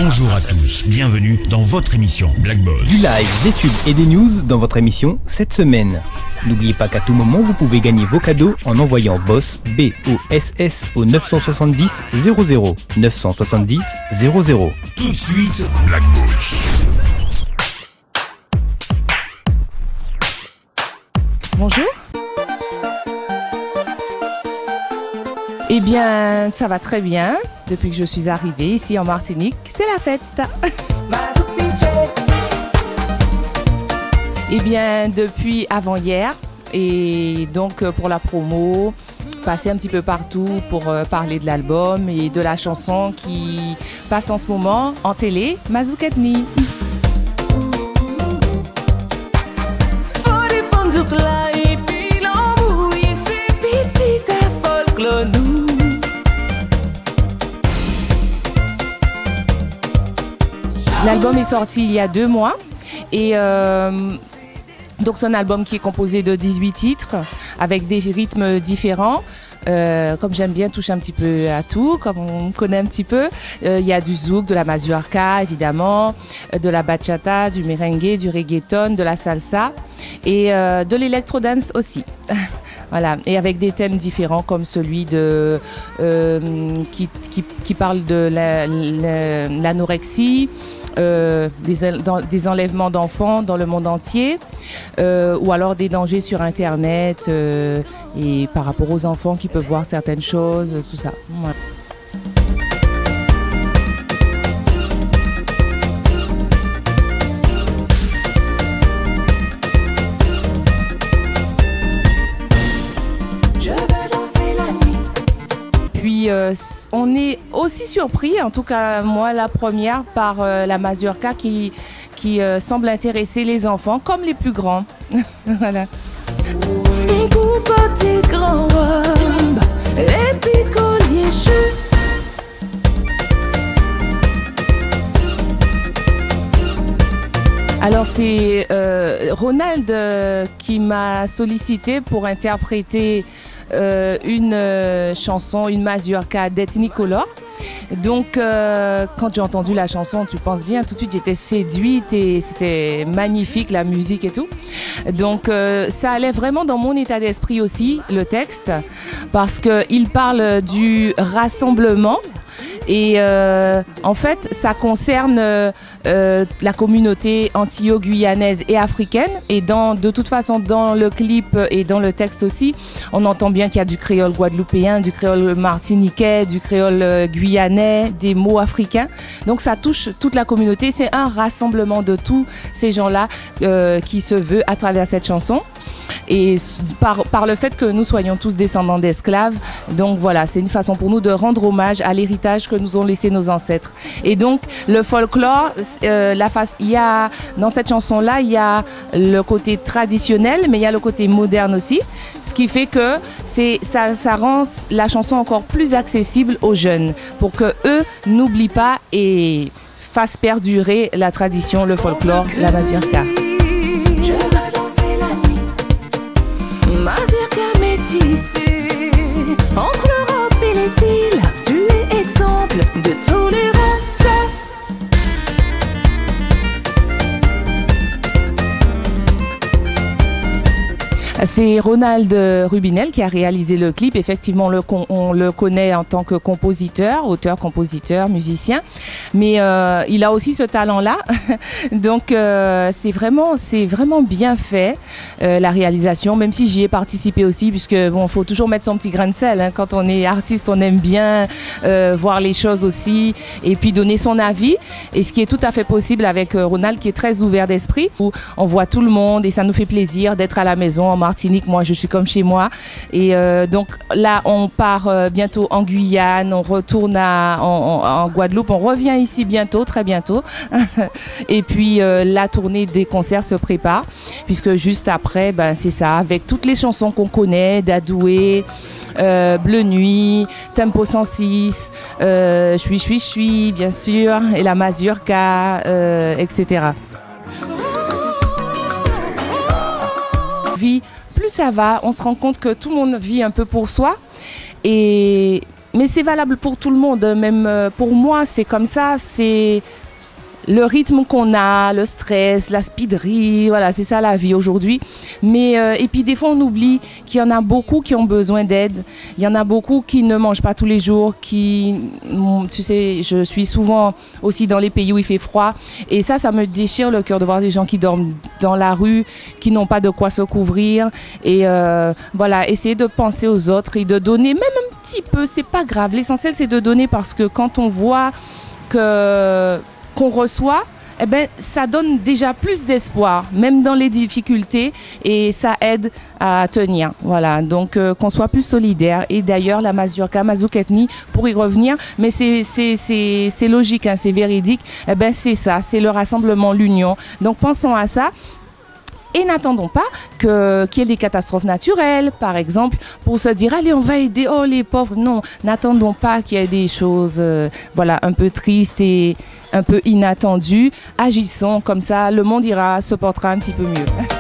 Bonjour à tous, bienvenue dans votre émission Black Boss. Du live, des tubes et des news dans votre émission cette semaine. N'oubliez pas qu'à tout moment vous pouvez gagner vos cadeaux en envoyant BOSS B-O-S-S au 970 00 970 00. Tout de suite, Black Boss. Bonjour. Eh bien, ça va très bien. Depuis que je suis arrivée ici en Martinique, c'est la fête. Eh bien, depuis avant-hier, et donc pour la promo, passer un petit peu partout pour parler de l'album et de la chanson qui passe en ce moment en télé, Mazouketni. L'album est sorti il y a 2 mois et donc c'est un album qui est composé de 18 titres avec des rythmes différents. Comme j'aime bien toucher un petit peu à tout, comme on connaît un petit peu, il y a du zouk, de la mazurka évidemment, de la bachata, du merengue, du reggaeton, de la salsa et de l'électro-dance aussi. Voilà, et avec des thèmes différents comme celui de qui parle de l'anorexie, des enlèvements d'enfants dans le monde entier, ou alors des dangers sur Internet et par rapport aux enfants qui peuvent voir certaines choses, tout ça. Voilà. Puis on est aussi surpris, en tout cas moi la première, par la mazurka qui semble intéresser les enfants comme les plus grands. Voilà. Alors c'est Ronald qui m'a sollicité pour interpréter une chanson, une mazurka d'Ethnicolor. Donc quand j'ai entendu la chanson, tu penses bien, tout de suite j'étais séduite et c'était magnifique la musique et tout. Donc ça allait vraiment dans mon état d'esprit aussi, le texte, parce qu'il parle du rassemblement. Et en fait, ça concerne la communauté antillo-guyanaise et africaine. Et de toute façon, dans le clip et dans le texte aussi, on entend bien qu'il y a du créole guadeloupéen, du créole martiniquais, du créole guyanais, des mots africains. Donc ça touche toute la communauté. C'est un rassemblement de tous ces gens-là qui se veut à travers cette chanson. Et par le fait que nous soyons tous descendants d'esclaves, donc voilà, c'est une façon pour nous de rendre hommage à l'héritage que nous ont laissé nos ancêtres. Et donc le folklore, il y a dans cette chanson-là, il y a le côté traditionnel, mais il y a le côté moderne aussi, ce qui fait que ça rend la chanson encore plus accessible aux jeunes, pour que eux n'oublient pas et fassent perdurer la tradition, le folklore, la mazurka. Mazurka métissée entre l'Europe et les îles, tu es exemple de tolérance. C'est Ronald Rubinel qui a réalisé le clip. Effectivement, on le connaît en tant que compositeur, auteur, compositeur, musicien. Mais il a aussi ce talent-là. Donc, c'est vraiment bien fait, la réalisation, même si j'y ai participé aussi, puisque bon, faut toujours mettre son petit grain de sel. Hein. Quand on est artiste, on aime bien voir les choses aussi et puis donner son avis. Et ce qui est tout à fait possible avec Ronald, qui est très ouvert d'esprit, où on voit tout le monde et ça nous fait plaisir d'être à la maison en Martinique Martinique, moi je suis comme chez moi. Et donc là, on part bientôt en Guyane, on retourne en Guadeloupe, on revient ici bientôt, très bientôt. Et puis la tournée des concerts se prépare, puisque juste après, ben, c'est ça, avec toutes les chansons qu'on connaît, d'Adoué, Bleu Nuit, Tempo 106, Chui, bien sûr, et la Mazurka, etc. Plus ça va, on se rend compte que tout le monde vit un peu pour soi. Mais c'est valable pour tout le monde, même pour moi, c'est comme ça, c'est le rythme qu'on a, le stress, la speederie, voilà, c'est ça la vie aujourd'hui. Mais et puis des fois on oublie qu'il y en a beaucoup qui ont besoin d'aide. Il y en a beaucoup qui ne mangent pas tous les jours, tu sais, je suis souvent aussi dans les pays où il fait froid et ça me déchire le cœur de voir des gens qui dorment dans la rue, qui n'ont pas de quoi se couvrir et voilà, essayer de penser aux autres et de donner même un petit peu, c'est pas grave. L'essentiel c'est de donner parce que quand on voit qu'on reçoit, eh ben, ça donne déjà plus d'espoir, même dans les difficultés, et ça aide à tenir. Voilà, donc qu'on soit plus solidaire. Et d'ailleurs, la Mazurka, Mazuketni, pour y revenir, mais c'est logique, hein, c'est véridique, eh ben, c'est ça, c'est le rassemblement, l'union. Donc pensons à ça. Et n'attendons pas qu'il y ait des catastrophes naturelles, par exemple, pour se dire, allez, on va aider, oh les pauvres. Non, n'attendons pas qu'il y ait des choses voilà, un peu tristes et un peu inattendues. Agissons, comme ça, le monde se portera un petit peu mieux.